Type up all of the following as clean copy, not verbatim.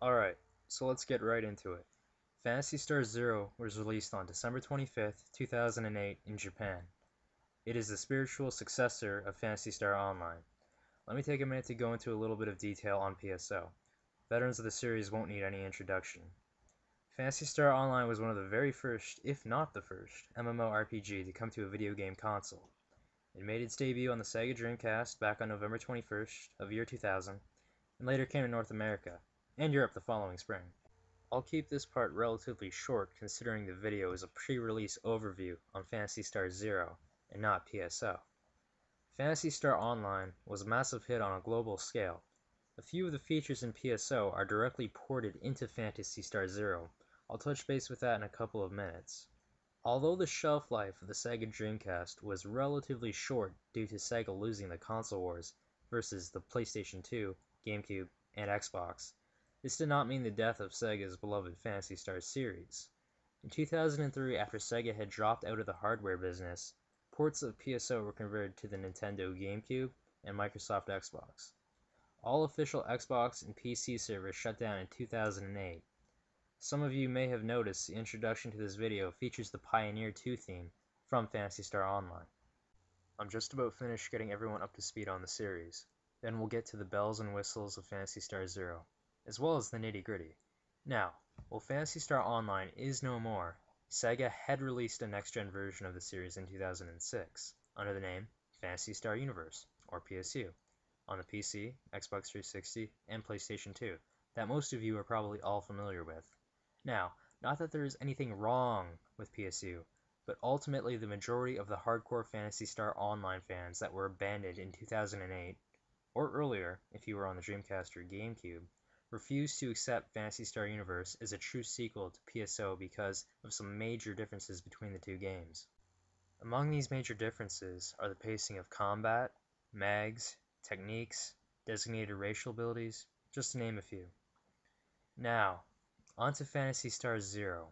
Alright, so let's get right into it. Phantasy Star Zero was released on December 25th, 2008 in Japan. It is the spiritual successor of Phantasy Star Online. Let me take a minute to go into a little bit of detail on PSO. Veterans of the series won't need any introduction. Phantasy Star Online was one of the very first, if not the first, MMORPG to come to a video game console. It made its debut on the Sega Dreamcast back on November 21st of year 2000, and later came to North America, and Europe the following spring. I'll keep this part relatively short considering the video is a pre-release overview on Phantasy Star Zero and not PSO. Phantasy Star Online was a massive hit on a global scale. A few of the features in PSO are directly ported into Phantasy Star Zero. I'll touch base with that in a couple of minutes. Although the shelf life of the Sega Dreamcast was relatively short due to Sega losing the console wars versus the PlayStation 2, GameCube, and Xbox, this did not mean the death of Sega's beloved Phantasy Star series. In 2003, after Sega had dropped out of the hardware business, ports of PSO were converted to the Nintendo GameCube and Microsoft Xbox. All official Xbox and PC servers shut down in 2008. Some of you may have noticed the introduction to this video features the Pioneer 2 theme from Phantasy Star Online. I'm just about finished getting everyone up to speed on the series. Then we'll get to the bells and whistles of Phantasy Star Zero, as well as the nitty-gritty. Now, while Phantasy Star Online is no more, Sega had released a next-gen version of the series in 2006, under the name Phantasy Star Universe, or PSU, on the PC, Xbox 360, and PlayStation 2, that most of you are probably all familiar with. Now, not that there is anything wrong with PSU, but ultimately the majority of the hardcore Phantasy Star Online fans that were abandoned in 2008, or earlier if you were on the Dreamcast or GameCube, refused to accept Phantasy Star Universe as a true sequel to PSO because of some major differences between the two games. Among these major differences are the pacing of combat, mags, techniques, designated racial abilities, just to name a few. Now, on to Phantasy Star Zero.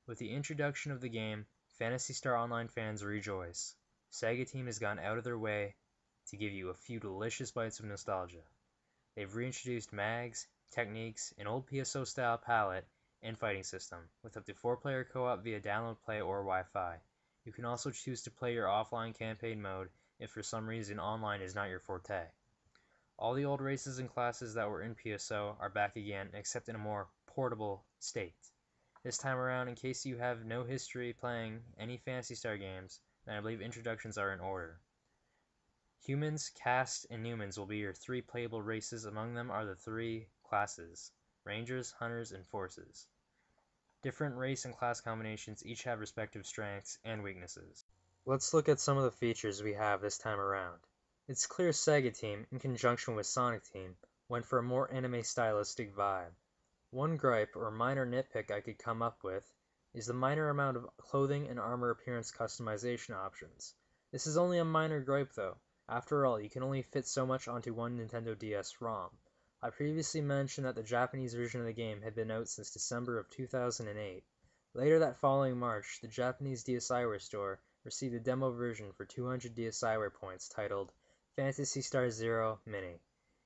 With the introduction of the game, Phantasy Star Online fans rejoice. Sega team has gone out of their way to give you a few delicious bites of nostalgia. They've reintroduced mags, techniques, an old PSO style palette, and fighting system, with up to 4-player co-op via download play or Wi-Fi. You can also choose to play your offline campaign mode if for some reason online is not your forte. All the old races and classes that were in PSO are back again, except in a more portable state. This time around, in case you have no history playing any Phantasy Star games, then I believe introductions are in order. Humans, Caste, and Numans will be your 3 playable races. Among them are the 3 classes: Rangers, Hunters, and Forces. Different race and class combinations each have respective strengths and weaknesses. Let's look at some of the features we have this time around. It's clear Sega Team, in conjunction with Sonic Team, went for a more anime-stylistic vibe. One gripe or minor nitpick I could come up with is the minor amount of clothing and armor appearance customization options. This is only a minor gripe though. After all, you can only fit so much onto one Nintendo DS ROM. I previously mentioned that the Japanese version of the game had been out since December of 2008. Later that following March, the Japanese DSiWare store received a demo version for 200 DSiWare points titled Phantasy Star Zero Mini.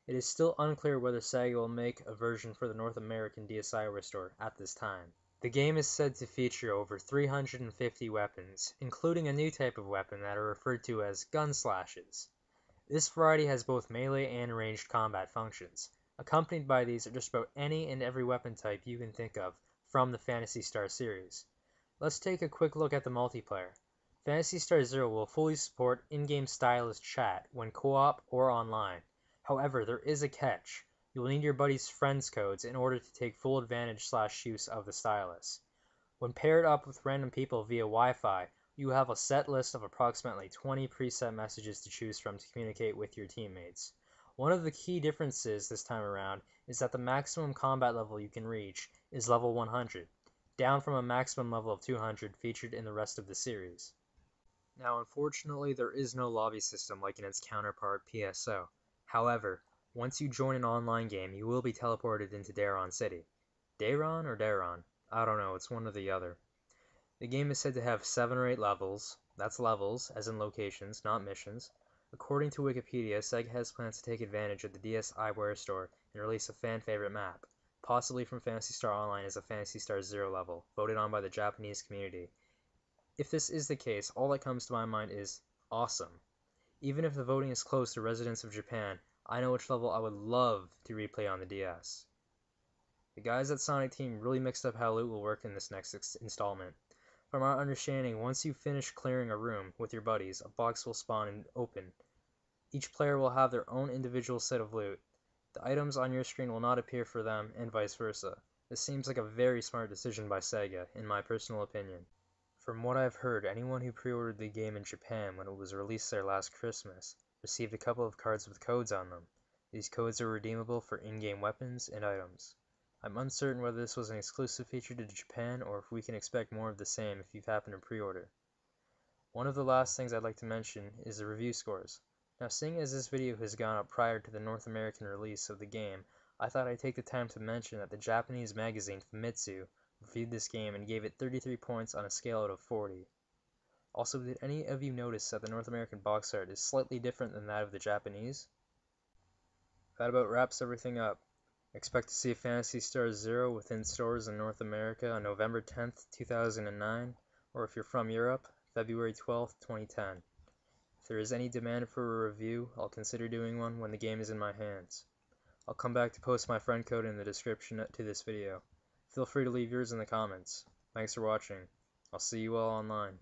It is still unclear whether Sega will make a version for the North American DSiWare store at this time. The game is said to feature over 350 weapons, including a new type of weapon that are referred to as gun slashes. This variety has both melee and ranged combat functions. Accompanied by these are just about any and every weapon type you can think of from the Phantasy Star series. Let's take a quick look at the multiplayer. Phantasy Star Zero will fully support in-game stylus chat when co-op or online. However, there is a catch. You will need your buddy's friends codes in order to take full advantage/use of the stylus. When paired up with random people via Wi-Fi, you have a set list of approximately 20 preset messages to choose from to communicate with your teammates. One of the key differences this time around is that the maximum combat level you can reach is level 100, down from a maximum level of 200 featured in the rest of the series. Now, unfortunately, there is no lobby system like in its counterpart PSO. However, once you join an online game, you will be teleported into Daron City. Daron or Daron? I don't know, it's one or the other. The game is said to have 7 or 8 levels. That's levels, as in locations, not missions. According to Wikipedia, Sega has plans to take advantage of the DSiWare store and release a fan-favorite map, possibly from Phantasy Star Online as a Phantasy Star Zero level, voted on by the Japanese community. If this is the case, all that comes to my mind is awesome. Even if the voting is close to Residents of Japan, I know which level I would love to replay on the DS. The guys at Sonic Team really mixed up how loot will work in this next installment. From our understanding, once you finish clearing a room with your buddies, a box will spawn and open. Each player will have their own individual set of loot. The items on your screen will not appear for them, and vice versa. This seems like a very smart decision by Sega, in my personal opinion. From what I've heard, anyone who pre-ordered the game in Japan when it was released there last Christmas received a couple of cards with codes on them. These codes are redeemable for in-game weapons and items. I'm uncertain whether this was an exclusive feature to Japan or if we can expect more of the same if you've happened to pre-order. One of the last things I'd like to mention is the review scores. Now, seeing as this video has gone up prior to the North American release of the game, I thought I'd take the time to mention that the Japanese magazine Famitsu reviewed this game and gave it 33 points on a scale out of 40. Also, did any of you notice that the North American box art is slightly different than that of the Japanese? That about wraps everything up. Expect to see Phantasy Star Zero within stores in North America on November 10th, 2009, or if you're from Europe, February 12th, 2010. If there is any demand for a review, I'll consider doing one when the game is in my hands. I'll come back to post my friend code in the description to this video. Feel free to leave yours in the comments. Thanks for watching. I'll see you all online.